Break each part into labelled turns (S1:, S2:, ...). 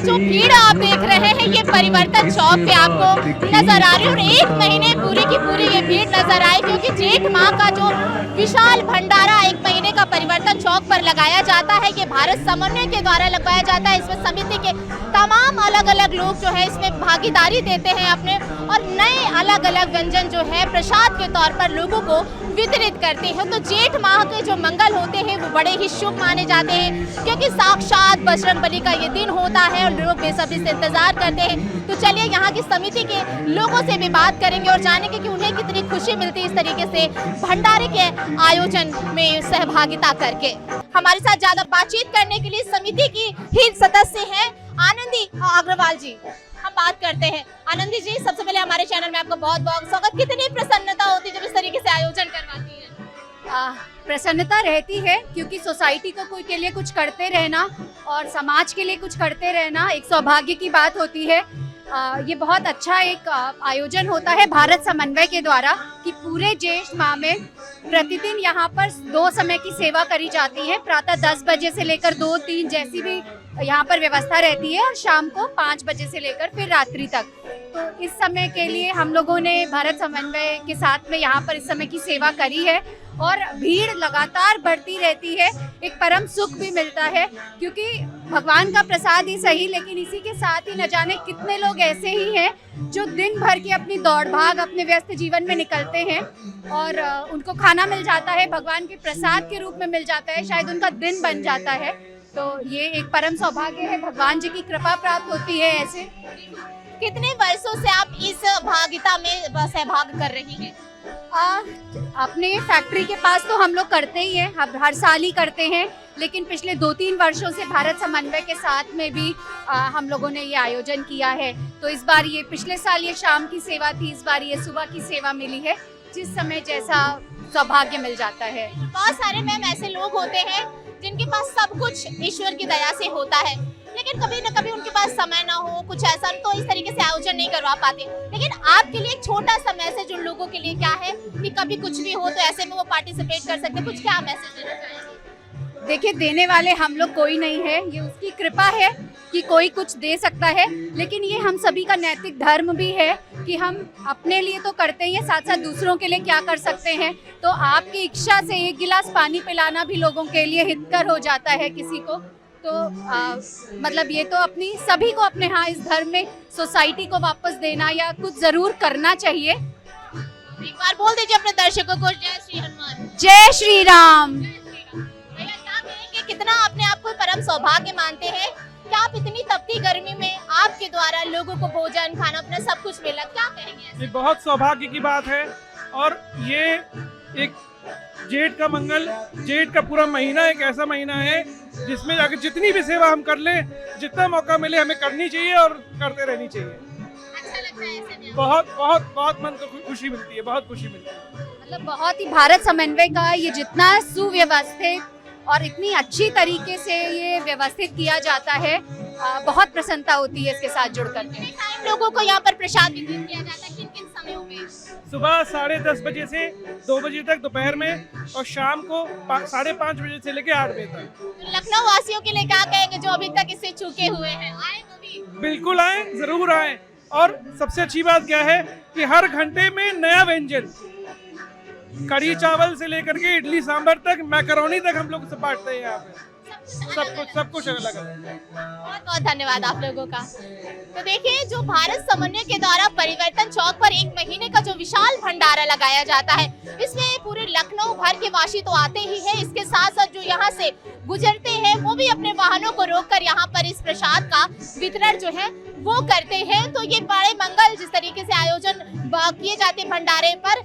S1: जो भीड़ आप देख रहे हैं ये परिवर्तन चौक पे आपको नजर आ रही है और एक महीने पूरी की पूरी ये भीड़ नजर आई, क्योंकि जेठ माह का जो विशाल भंडारा एक महीने का परिवर्तन चौक पर लगाया जाता है, ये भारत समन्वय के द्वारा लगाया जाता है। इसमें समिति के तमाम अलग अलग लोग जो है इसमें भागीदारी देते हैं अपने, और नए अलग अलग व्यंजन जो है प्रसाद के तौर पर लोगों को वितरित करते हैं। तो जेठ माह के जो मंगल होते हैं वो बड़े ही शुभ माने जाते हैं, क्योंकि साक्षात बजरंगबली का ये दिन होता है और लोग बेसब्री से इंतजार करते हैं। तो चलिए यहाँ की समिति के लोगों से भी बात करेंगे और जानेंगे कि उन्हें कितनी खुशी मिलती है इस तरीके से भंडारे के आयोजन में सहभागिता करके। हमारे साथ ज्यादा बातचीत करने के लिए समिति की ही सदस्य हैं आनंदी अग्रवाल जी, हम बात करते हैं। आनंदी जी, सबसे पहले हमारे चैनल में आपका बहुत बहुत स्वागत। कितनी प्रसन्नता होती है जब इस तरीके से आयोजन करवाती है?
S2: प्रसन्नता रहती है, क्योंकि सोसाइटी को कोई के लिए कुछ करते रहना और समाज के लिए कुछ करते रहना एक सौभाग्य की बात होती है। ये बहुत अच्छा एक आयोजन होता है भारत समन्वय के द्वारा कि पूरे जेठ माह में प्रतिदिन यहाँ पर 2 समय की सेवा करी जाती है। प्रातः 10 बजे से लेकर 2-3 जैसी भी यहाँ पर व्यवस्था रहती है और शाम को 5 बजे से लेकर फिर रात्रि तक। तो इस समय के लिए हम लोगों ने भारत समन्वय के साथ में यहाँ पर इस समय की सेवा करी है और भीड़ लगातार बढ़ती रहती है। एक परम सुख भी मिलता है, क्योंकि भगवान का प्रसाद ही सही, लेकिन इसी के साथ ही न जाने कितने लोग ऐसे ही हैं जो दिन भर की अपनी दौड़ भाग अपने व्यस्त जीवन में निकलते हैं और उनको खाना मिल जाता है, भगवान के प्रसाद के रूप में मिल जाता है, शायद उनका दिन बन जाता है। तो ये एक परम सौभाग्य है, भगवान जी की कृपा प्राप्त होती है। ऐसे
S1: कितने वर्षों से आप इस भागिता में सहभाग कर रही हैं?
S2: अपने फैक्ट्री के पास तो हम लोग करते ही हैं, हम हर साल ही करते हैं, लेकिन पिछले 2-3 वर्षों से भारत समन्वय के साथ में भी हम लोगों ने ये आयोजन किया है। तो इस बार ये, पिछले साल ये शाम की सेवा थी, इस बार ये सुबह की सेवा मिली है, जिस समय जैसा सौभाग्य मिल जाता है।
S1: बहुत सारे मैम ऐसे लोग होते हैं जिनके पास सब कुछ ईश्वर की दया से होता है, लेकिन कभी न कभी उनके पास समय ना हो, कुछ ऐसा, तो इस तरीके से आयोजन नहीं करवा पाते। लेकिन आपके लिए एक छोटा सा मैसेज उन लोगों के लिए क्या है कि कभी कुछ भी हो तो ऐसे में वो पार्टिसिपेट कर सकते, कुछ क्या मैसेज देना चाहेंगे?
S2: देखिए, देने वाले हम लोग कोई नहीं है, ये उसकी कृपा है कि कोई कुछ दे सकता है, लेकिन ये हम सभी का नैतिक धर्म भी है कि हम अपने लिए तो करते ही हैं, साथ साथ दूसरों के लिए क्या कर सकते हैं। तो आपकी इच्छा से 1 गिलास पानी पिलाना भी लोगों के लिए हितकर हो जाता है किसी को। तो मतलब ये तो अपनी सभी को अपने यहाँ इस धर्म में सोसाइटी को वापस देना या कुछ जरूर करना चाहिए।
S1: एक बार बोल दीजिए अपने दर्शकों को, जय श्री हनुमान,
S2: जय श्री राम।
S1: भैया, क्या कहेंगे, कितना अपने आप को परम सौभाग्य मानते हैं कि आप इतनी तपती गर्मी में आपके द्वारा लोगों को भोजन, खाना, अपना सब कुछ मिला, क्या कहेंगे?
S3: ये बहुत सौभाग्य की बात है और ये एक जेठ का मंगल, जेठ का पूरा महीना एक ऐसा महीना है जिसमें अगर जितनी भी सेवा हम कर लें, जितना मौका मिले हमें करनी चाहिए और करते रहनी चाहिए।
S1: अच्छा लगता है ऐसे में?
S3: बहुत बहुत बहुत मन को खुशी मिलती है, बहुत खुशी मिलती है।
S2: मतलब बहुत ही भारत समन्वय का ये जितना सुव्यवस्थित और इतनी अच्छी तरीके से ये व्यवस्थित किया जाता है, बहुत प्रसन्नता होती है इसके साथ जुड़कर के।
S1: टाइम लोगों को यहाँ पर प्रसाद वितरित किया जाता है, किन किन समयों में?
S3: सुबह 10:30 बजे से 2 बजे तक दोपहर में, और शाम को 5:30 बजे से लेकर 8 बजे तक।
S1: तो लखनऊ वासियों के लिए क्या कहेंगे जो अभी तक इससे चूके हुए हैं? आए वो भी?
S3: बिल्कुल आए, जरूर आए। और सबसे अच्छी बात क्या है कि हर घंटे में नया व्यंजन, कढ़ी चावल से लेकर के इडली सांभर तक, मैकरोनी तक हम लोग बांटते हैं यहाँ पे। सब कुछ अलग अलग।
S1: बहुत बहुत धन्यवाद आप लोगों का। तो देखिए, जो भारत समन्वय के द्वारा परिवर्तन चौक पर एक महीने का जो विशाल भंडारा लगाया जाता है, इसमें पूरे लखनऊ भर के वासी तो आते ही हैं, इसके साथ साथ जो यहाँ से गुजरते हैं वो भी अपने वाहनों को रोककर यहाँ पर इस प्रसाद का वितरण जो है वो करते हैं। तो ये बड़े मंगल जिस तरीके से आयोजन किए जाते हैं भंडारे पर,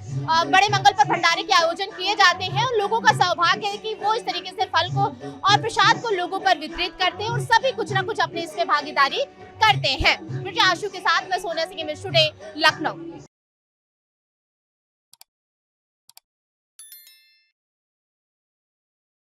S1: बड़े मंगल पर भंडारे के आयोजन किए जाते हैं और लोगों का सौभाग्य है कि वो इस तरीके से फल को और प्रसाद को लोगों पर वितरित करते हैं और सभी कुछ ना कुछ अपने इसमें भागीदारी करते हैं। आशु के साथ मैं सोनिया सिंह, टुडे लखनऊ।